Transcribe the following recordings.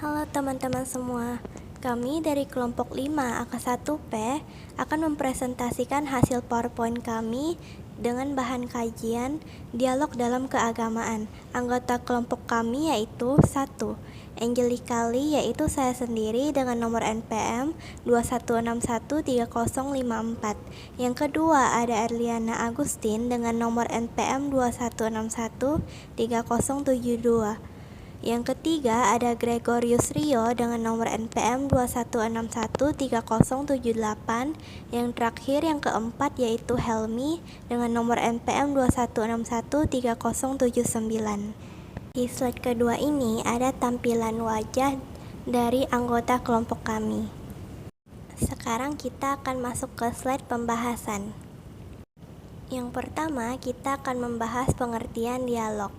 Halo teman-teman semua, kami dari kelompok 5 AK1P akan mempresentasikan hasil PowerPoint kami dengan bahan kajian dialog dalam keagamaan. Anggota kelompok kami yaitu 1. Angelika Lee, yaitu saya sendiri dengan nomor NPM 21613054. Yang kedua ada Erliana Agustin dengan nomor NPM 21613072. Yang ketiga ada Gregorius Rio dengan nomor NPM 21613078. Yang terakhir yang keempat yaitu Helmi dengan nomor NPM 21613079. Di slide kedua ini ada tampilan wajah dari anggota kelompok kami. Sekarang kita akan masuk ke slide pembahasan. Yang pertama kita akan membahas pengertian dialog.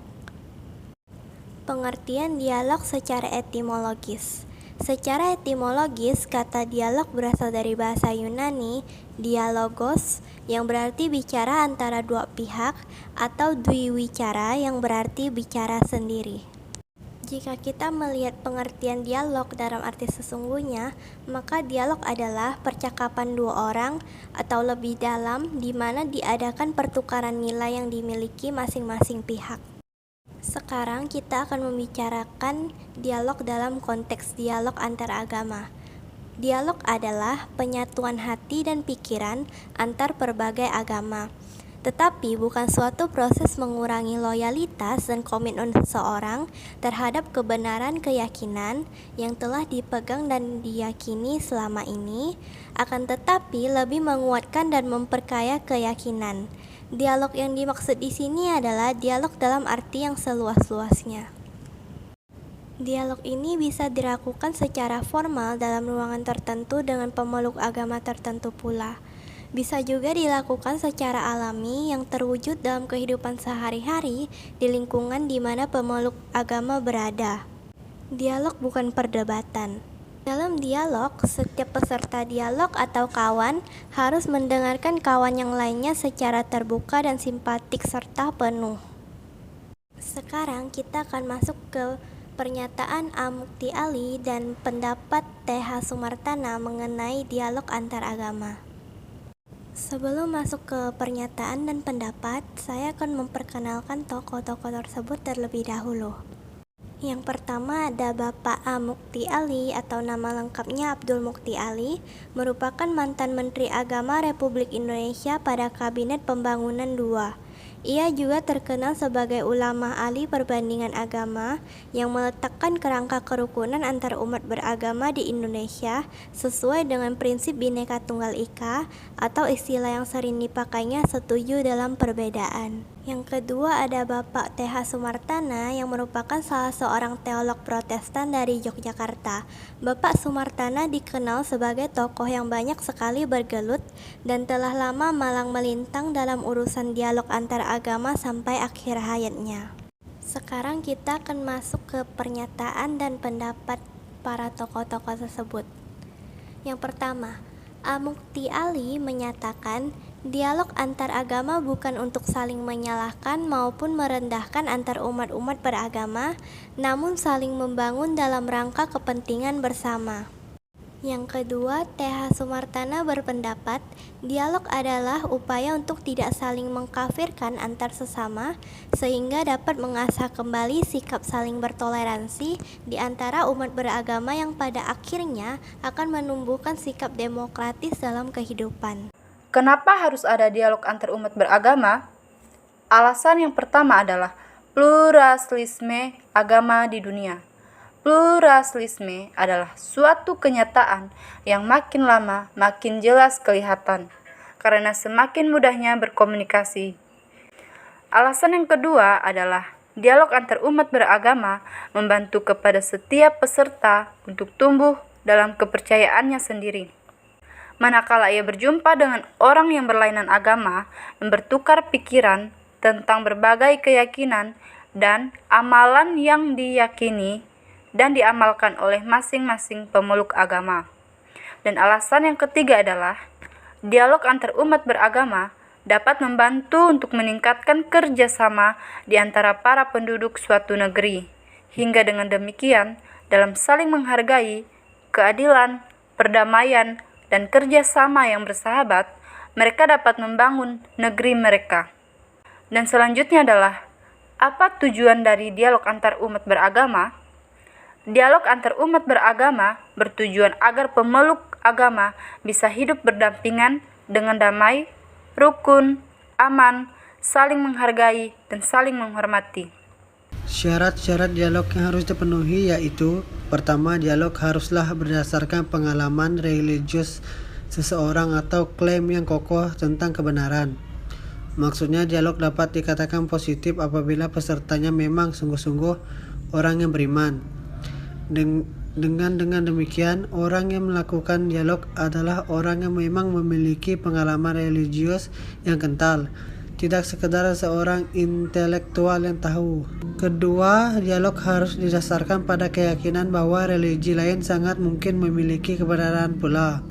Pengertian dialog secara etimologis. Secara etimologis, kata dialog berasal dari bahasa Yunani dialogos yang berarti bicara antara dua pihak atau dwiwicara yang berarti bicara sendiri. Jika kita melihat pengertian dialog dalam arti sesungguhnya, maka dialog adalah percakapan dua orang atau lebih dalam di mana diadakan pertukaran nilai yang dimiliki masing-masing pihak. Sekarang kita akan membicarakan dialog dalam konteks dialog antar agama. Dialog adalah penyatuan hati dan pikiran antar berbagai agama, tetapi bukan suatu proses mengurangi loyalitas dan komitmen seseorang terhadap kebenaran keyakinan yang telah dipegang dan diyakini selama ini, akan tetapi lebih menguatkan dan memperkaya keyakinan. Dialog yang dimaksud di sini adalah dialog dalam arti yang seluas-luasnya. Dialog ini bisa dilakukan secara formal dalam ruangan tertentu dengan pemeluk agama tertentu pula. Bisa juga dilakukan secara alami yang terwujud dalam kehidupan sehari-hari di lingkungan di mana pemeluk agama berada. Dialog bukan perdebatan. Dalam dialog, setiap peserta dialog atau kawan harus mendengarkan kawan yang lainnya secara terbuka dan simpatik serta penuh. Sekarang kita akan masuk ke pernyataan A. Mukti Ali dan pendapat T.H. Sumartana mengenai dialog antar agama. Sebelum masuk ke pernyataan dan pendapat, saya akan memperkenalkan tokoh-tokoh tersebut terlebih dahulu. Yang pertama ada Bapak A. Mukti Ali atau nama lengkapnya Abdul Mukti Ali, merupakan mantan Menteri Agama Republik Indonesia pada Kabinet Pembangunan II. Ia juga terkenal sebagai ulama ahli perbandingan agama yang meletakkan kerangka kerukunan antar umat beragama di Indonesia sesuai dengan prinsip Bhinneka Tunggal Ika atau istilah yang sering dipakainya setuju dalam perbedaan. Yang kedua ada Bapak T.H. Sumartana yang merupakan salah seorang teolog Protestan dari Yogyakarta. Bapak Sumartana dikenal sebagai tokoh yang banyak sekali bergelut dan telah lama malang melintang dalam urusan dialog antar agama sampai akhir hayatnya. Sekarang kita akan masuk ke pernyataan dan pendapat para tokoh-tokoh tersebut. Yang pertama, A. Mukti Ali menyatakan dialog antar agama bukan untuk saling menyalahkan maupun merendahkan antar umat-umat beragama, namun saling membangun dalam rangka kepentingan bersama. Yang kedua, T.H. Sumartana berpendapat dialog adalah upaya untuk tidak saling mengkafirkan antar sesama sehingga dapat mengasah kembali sikap saling bertoleransi di antara umat beragama yang pada akhirnya akan menumbuhkan sikap demokratis dalam kehidupan. Kenapa harus ada dialog antar umat beragama? Alasan yang pertama adalah pluralisme agama di dunia. Pluralisme adalah suatu kenyataan yang makin lama makin jelas kelihatan karena semakin mudahnya berkomunikasi. Alasan yang kedua adalah dialog antar umat beragama membantu kepada setiap peserta untuk tumbuh dalam kepercayaannya sendiri. Manakala ia berjumpa dengan orang yang berlainan agama dan bertukar pikiran tentang berbagai keyakinan dan amalan yang diyakini dan diamalkan oleh masing-masing pemeluk agama. Dan alasan yang ketiga adalah dialog antar umat beragama dapat membantu untuk meningkatkan kerjasama di antara para penduduk suatu negeri, hingga dengan demikian dalam saling menghargai, keadilan, perdamaian, dan kerjasama yang bersahabat, mereka dapat membangun negeri mereka. Dan selanjutnya adalah, apa tujuan dari dialog antar umat beragama? Dialog antar umat beragama bertujuan agar pemeluk agama bisa hidup berdampingan dengan damai, rukun, aman, saling menghargai, dan saling menghormati. Syarat-syarat dialog yang harus dipenuhi yaitu: pertama, dialog haruslah berdasarkan pengalaman religius seseorang atau klaim yang kokoh tentang kebenaran. Maksudnya, dialog dapat dikatakan positif apabila pesertanya memang sungguh-sungguh orang yang beriman. Dengan demikian, orang yang melakukan dialog adalah orang yang memang memiliki pengalaman religius yang kental, tidak sekedar seorang intelektual yang tahu. Kedua, dialog harus didasarkan pada keyakinan bahwa religi lain sangat mungkin memiliki kebenaran pula.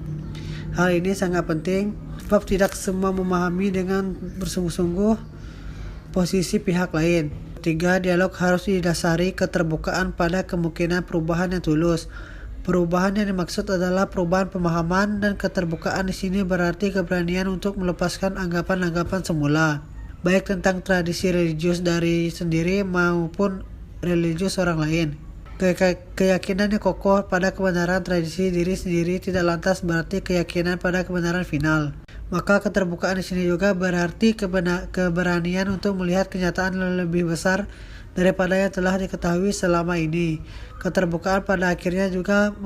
Hal ini sangat penting, sebab tidak semua memahami dengan bersungguh-sungguh posisi pihak lain. Ketiga, dialog harus didasari keterbukaan pada kemungkinan perubahan yang tulus. Perubahan yang dimaksud adalah perubahan pemahaman, dan keterbukaan di sini berarti keberanian untuk melepaskan anggapan-anggapan semula, baik tentang tradisi religius dari sendiri maupun religius orang lain. Keyakinan yang kokoh pada kebenaran tradisi diri sendiri tidak lantas berarti keyakinan pada kebenaran final. Maka keterbukaan di sini juga berarti keberanian untuk melihat kenyataan yang lebih besar daripada yang telah diketahui selama ini. Keterbukaan pada akhirnya juga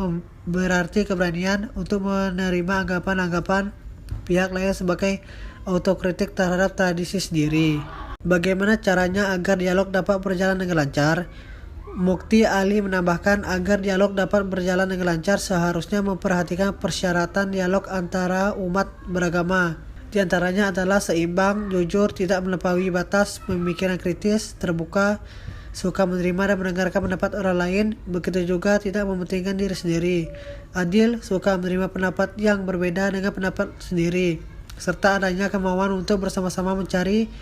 berarti keberanian untuk menerima anggapan-anggapan pihak lain sebagai autokritik terhadap tradisi sendiri. Bagaimana caranya agar dialog dapat berjalan dengan lancar? Mukti Ali menambahkan, agar dialog dapat berjalan dengan lancar seharusnya memperhatikan persyaratan dialog antara umat beragama. Di antaranya adalah seimbang, jujur, tidak melampaui batas, pemikiran kritis, terbuka, suka menerima dan mendengarkan pendapat orang lain, begitu juga tidak mementingkan diri sendiri, adil, suka menerima pendapat yang berbeda dengan pendapat sendiri, serta adanya kemauan untuk bersama-sama mencari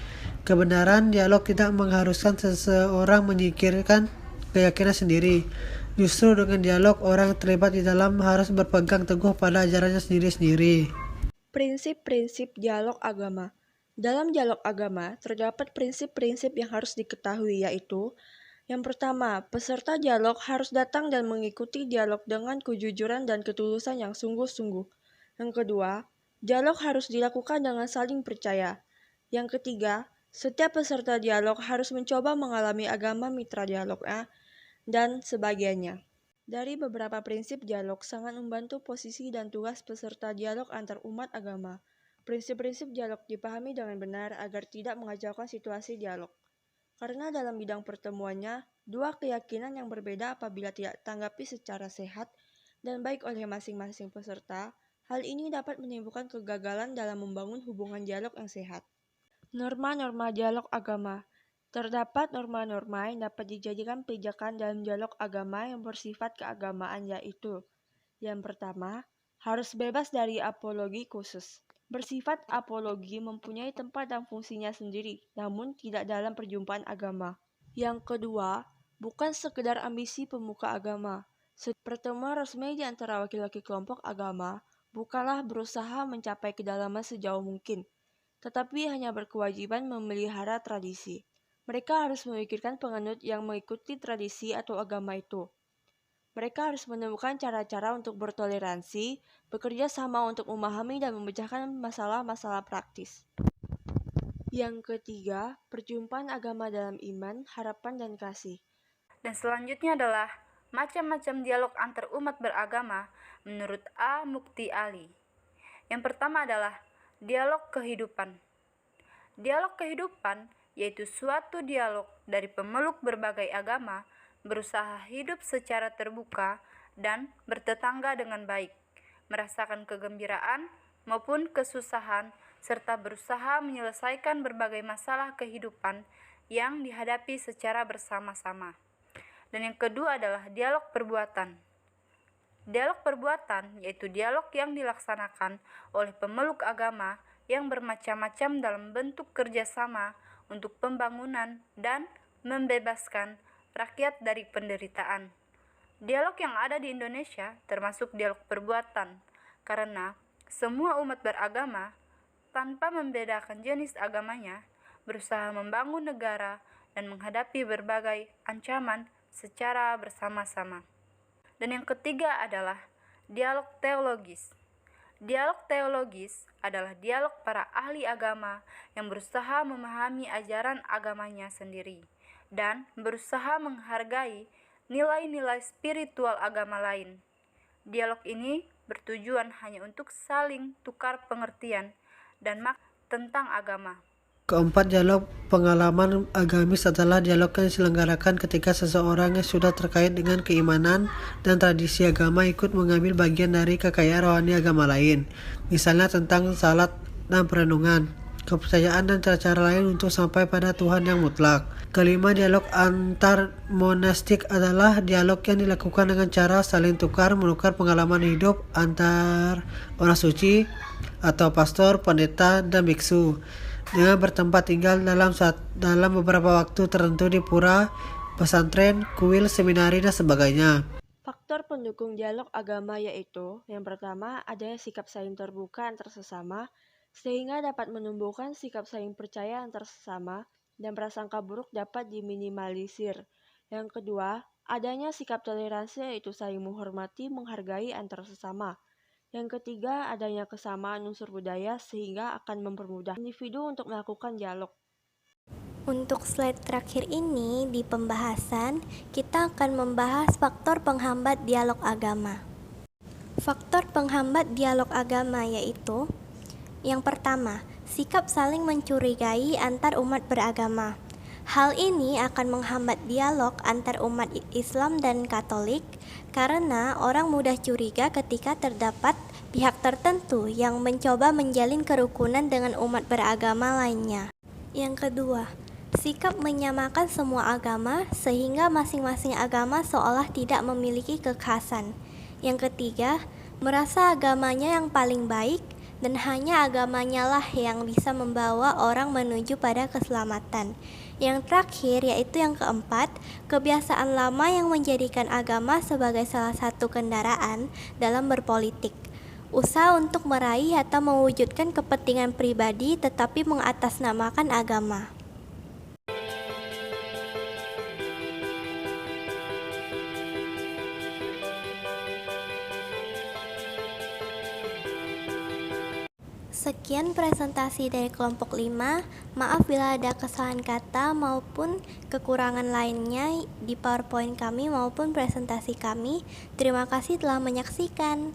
kebenaran. Dialog tidak mengharuskan seseorang menyingkirkan keyakinan sendiri. Justru dengan dialog, orang yang terlibat di dalam harus berpegang teguh pada ajarannya sendiri-sendiri. Prinsip-prinsip dialog agama. Dalam dialog agama, terdapat prinsip-prinsip yang harus diketahui, yaitu: yang pertama, peserta dialog harus datang dan mengikuti dialog dengan kejujuran dan ketulusan yang sungguh-sungguh. Yang kedua, dialog harus dilakukan dengan saling percaya. Yang ketiga, setiap peserta dialog harus mencoba mengalami agama mitra dialognya, dan sebagainya. Dari beberapa prinsip dialog sangat membantu posisi dan tugas peserta dialog antar umat agama. Prinsip-prinsip dialog dipahami dengan benar agar tidak mengacaukan situasi dialog. Karena dalam bidang pertemuannya, dua keyakinan yang berbeda apabila tidak ditanggapi secara sehat dan baik oleh masing-masing peserta, hal ini dapat menimbulkan kegagalan dalam membangun hubungan dialog yang sehat. Norma-norma dialog agama. Terdapat norma-norma yang dapat dijadikan pijakan dalam dialog agama yang bersifat keagamaan, yaitu: yang pertama, harus bebas dari apologi khusus. Bersifat apologi mempunyai tempat dan fungsinya sendiri, namun tidak dalam perjumpaan agama. Yang kedua, bukan sekedar ambisi pemuka agama. Pertemuan resmi di antara wakil-wakil kelompok agama bukanlah berusaha mencapai kedalaman sejauh mungkin, tetapi hanya berkewajiban memelihara tradisi. Mereka harus memikirkan penganut yang mengikuti tradisi atau agama itu. Mereka harus menemukan cara-cara untuk bertoleransi, bekerja sama untuk memahami dan memecahkan masalah-masalah praktis. Yang ketiga, perjumpaan agama dalam iman, harapan, dan kasih. Dan selanjutnya adalah macam-macam dialog antar umat beragama menurut A. Mukti Ali. Yang pertama adalah dialog kehidupan. Dialog kehidupan yaitu suatu dialog dari pemeluk berbagai agama berusaha hidup secara terbuka dan bertetangga dengan baik, merasakan kegembiraan maupun kesusahan, serta berusaha menyelesaikan berbagai masalah kehidupan yang dihadapi secara bersama-sama. Dan yang kedua adalah dialog perbuatan. Dialog perbuatan yaitu dialog yang dilaksanakan oleh pemeluk agama yang bermacam-macam dalam bentuk kerjasama untuk pembangunan dan membebaskan rakyat dari penderitaan. Dialog yang ada di Indonesia termasuk dialog perbuatan, karena semua umat beragama, tanpa membedakan jenis agamanya, berusaha membangun negara dan menghadapi berbagai ancaman secara bersama-sama. Dan yang ketiga adalah dialog teologis. Dialog teologis adalah dialog para ahli agama yang berusaha memahami ajaran agamanya sendiri dan berusaha menghargai nilai-nilai spiritual agama lain. Dialog ini bertujuan hanya untuk saling tukar pengertian dan makna tentang agama. Keempat, dialog pengalaman agamis adalah dialog yang diselenggarakan ketika seseorang yang sudah terkait dengan keimanan dan tradisi agama ikut mengambil bagian dari kekayaan rohani agama lain, misalnya tentang salat dan perenungan, kepercayaan dan cara-cara lain untuk sampai pada Tuhan yang mutlak. Kelima, dialog antar monastik adalah dialog yang dilakukan dengan cara saling menukar pengalaman hidup antar orang suci atau pastor, pendeta, dan biksu dengan bertempat tinggal dalam beberapa waktu tertentu di pura, pesantren, kuil, seminari, dan sebagainya. Faktor pendukung dialog agama yaitu, yang pertama, adanya sikap saling terbuka antar sesama, sehingga dapat menumbuhkan sikap saling percaya antar sesama, dan prasangka buruk dapat diminimalisir. Yang kedua, adanya sikap toleransi yaitu saling menghormati, menghargai antar sesama. Yang ketiga, adanya kesamaan unsur budaya sehingga akan mempermudah individu untuk melakukan dialog. Untuk slide terakhir ini di pembahasan, kita akan membahas faktor penghambat dialog agama. Faktor penghambat dialog agama yaitu: yang pertama, sikap saling mencurigai antar umat beragama. Hal ini akan menghambat dialog antar umat Islam dan Katolik karena orang mudah curiga ketika terdapat pihak tertentu yang mencoba menjalin kerukunan dengan umat beragama lainnya. Yang kedua, sikap menyamakan semua agama sehingga masing-masing agama seolah tidak memiliki kekhasan. Yang ketiga, merasa agamanya yang paling baik dan hanya agamanya lah yang bisa membawa orang menuju pada keselamatan. Yang terakhir yaitu yang keempat, kebiasaan lama yang menjadikan agama sebagai salah satu kendaraan dalam berpolitik. Usaha untuk meraih atau mewujudkan kepentingan pribadi tetapi mengatasnamakan agama. Sekian presentasi dari kelompok 5. Maaf bila ada kesalahan kata maupun kekurangan lainnya di PowerPoint kami maupun presentasi kami. Terima kasih telah menyaksikan.